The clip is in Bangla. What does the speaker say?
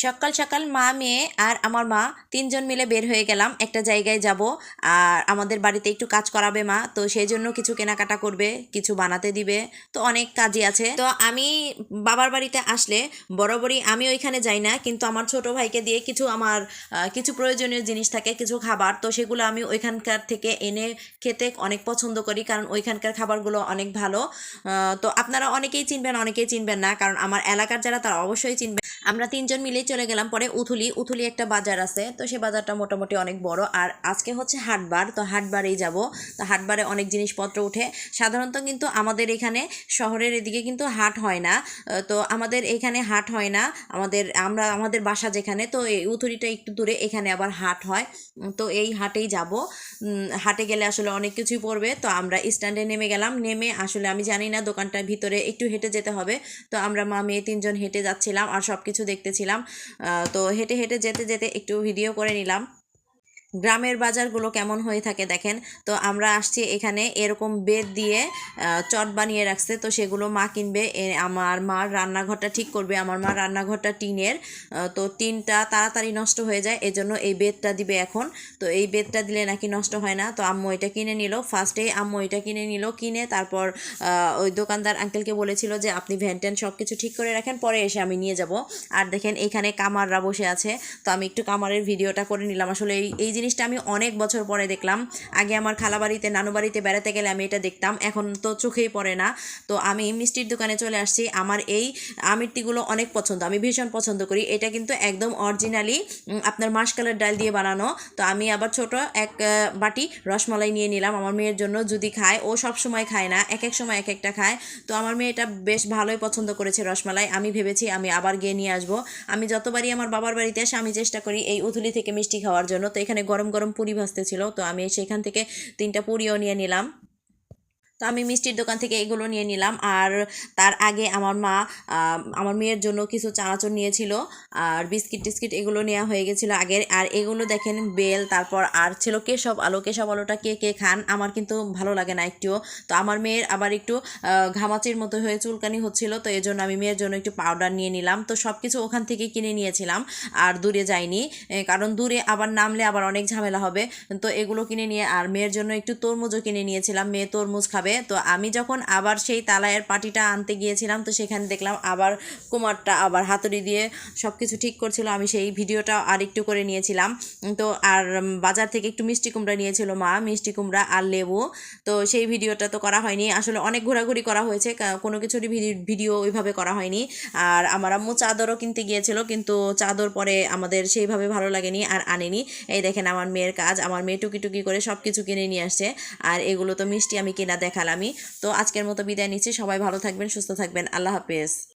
সকাল সকাল মা মেয়ে আর আমার মা তিনজন মিলে বের হয়ে গেলাম একটা জায়গায় যাব। আর আমাদের বাড়িতে একটু কাজ করাবে মা, তো সেই জন্য কিছু কেনাকাটা করবে, কিছু বানাতে দিবে, তো অনেক কাজই আছে। তো আমি বাবার বাড়িতে আসলে বরাবরই আমি ওইখানে যাই না, কিন্তু আমার ছোট ভাইকে দিয়ে কিছু আমার কিছু প্রয়োজনীয় জিনিস থাকে, কিছু খাবার, তো সেগুলো আমি ওইখানকার থেকে এনে খেতে অনেক পছন্দ করি, কারণ ওইখানকার খাবারগুলো অনেক ভালো। তো আপনারা অনেকেই চিনবেন, অনেকেই চিনবেন না, কারণ আমার এলাকার যারা তারা অবশ্যই চিনবেন। আমরা তিনজন মিলেই চলে গেলাম পরে উথুলি একটা বাজার আছে, তো সে বাজারটা মোটামুটি অনেক বড়। আর আজকে হচ্ছে হাটবার, তো হাটবারেই যাব। তো হাটবারে অনেক জিনিসপত্র উঠে। সাধারণত কিন্তু আমাদের এখানে শহরের এদিকে কিন্তু হাট হয় না। তো আমাদের এখানে হাট হয় না, আমাদের বাসা যেখানে, তো এই উথুরিটা একটু দূরে, এখানে আবার হাট হয়। তো এই হাটেই যাব। হাটে গেলে আসলে অনেক কিছুই পড়বে, তো আমরা স্ট্যান্ডে নেমে গেলাম। নেমে আসলে আমি জানি না দোকানটার ভিতরে একটু হেঁটে যেতে হবে। তো আমরা মা মেয়ে তিনজন হেঁটে যাচ্ছিলাম আর সব কিছু দেখতেছিলাম। তো হেঁটে হেঁটে যেতে যেতে একটু ভিডিও করে নিলাম গ্রামের বাজারগুলো কেমন হয়ে থাকে দেখেন। তো আমরা আসছি এখানে, এরকম বেত দিয়ে চট বানিয়ে রাখছে, তো সেগুলো মা কিনবে। আমার মার রান্নাঘরটা ঠিক করবে। আমার মার রান্নাঘরটা টিনের, তো টিনটা তাড়াতাড়ি নষ্ট হয়ে যায়, এজন্য এই বেতটা দিবে এখন। তো এই বেতটা দিলে নাকি নষ্ট হয় না, তো আম্মু এটা কিনে নিল। ফার্স্টেই আম্মু এটা কিনে নিল, কিনে তারপর ওই দোকানদার আঙ্কেলকে বলেছিল যে আপনি ভ্যান সব কিছু ঠিক করে রাখেন, পরে এসে আমি নিয়ে যাব। আর দেখেন এখানে কামাররা বসে আছে, তো আমি একটু কামারের ভিডিওটা করে নিলাম। আসলে এই জিনিসটা আমি অনেক বছর পরে দেখলাম। আগে আমার খালা বাড়িতে নানু বাড়িতে বেড়াতে গেলে আমি এটা দেখতাম, এখন তো চোখেই পড়ে না। তো আমি মিষ্টির দোকানে চলে আসছি। আমার এই আমিরটিগুলো অনেক পছন্দ, আমি ভীষণ পছন্দ করি। এটা কিন্তু একদম অরিজিনালি আপনার মাসকলার ডাল দিয়ে বানানো। তো আমি আবার ছোট এক বাটি রসমালাই নিয়ে নিলাম আমার মেয়ের জন্য, যদি খায়। ও সব সময় খায় না, এক এক সময় এক একটা খায়। তো আমার মেয়ে এটা বেশ ভালোই পছন্দ করেছে রসমালাই। আমি ভেবেছি আমি আবার গিয়ে নিয়ে আসবো। আমি যতবারই আমার বাবার বাড়িতে আসি আমি চেষ্টা করি এই উথুলি থেকে মিষ্টি খাওয়ার জন্য। তো এখানে গরম গরম পুরি ভাজতে ছিল, তো আমি সেখান থেকে 3টা পুরিও নিয়ে নিলাম। তো আমি মিষ্টির দোকান থেকে এগুলো নিয়ে নিলাম। আর তার আগে আমার মা আমার মেয়ের জন্য কিছু চানাচুর নিয়েছিল, আর বিস্কিট টিস্কিট এগুলো নেওয়া হয়ে গেছিলো আগের। আর এগুলো দেখেন বেল, তারপর আর ছিল কেশব আলুটা কে কে খান, আমার কিন্তু ভালো লাগে না একটুও। তো আমার মেয়ের আবার একটু ঘামাচির মতো হয়ে চুলকানি হচ্ছিল, তো এই জন্য আমি মেয়ের জন্য একটু পাউডার নিয়ে নিলাম। তো সব কিছু ওখান থেকে কিনে নিয়েছিলাম, আর দূরে যাইনি, কারণ দূরে আবার নামলে আবার অনেক ঝামেলা হবে। তো এগুলো কিনে নিয়ে, আর মেয়ের জন্য একটু তরমুজও কিনে নিয়েছিলাম, মেয়ে তরমুজ খাবে। তো আমি যখন আবার সেই তালায়ের পাটিটা আনতে গিয়েছিলাম, তো সেখানে দেখলাম আবার কুমারটা আবার হাতুড়ি দিয়ে সব কিছু ঠিক করছিল, আমি সেই ভিডিওটা আর একটু করে নিয়েছিলাম। তো আর বাজার থেকে একটু মিষ্টি কুমড়া নিয়েছিল মা, মিষ্টি কুমড়া আর লেবু। তো সেই ভিডিওটা তো করা হয়নি, আসলে অনেক ঘোরাঘুরি করা হয়েছে, কোনো কিছুরই ভিডিও ওইভাবে করা হয়নি। আর আমার আম্মু চাদরও কিনতে গিয়েছিল, কিন্তু চাদর পরে আমাদের সেইভাবে ভালো লাগেনি আর আনেনি। এই দেখেন আমার মেয়ের কাজ, আমার মেয়ে টুকি টুকি করে সব কিছু কিনে নিয়ে আসছে। আর এগুলো তো মিষ্টি আমি কিনা দেখালামই। তো আজকের মতো বিদায় নিচ্ছি, সবাই ভালো থাকবেন, সুস্থ থাকবেন, আল্লাহ হাফেজ।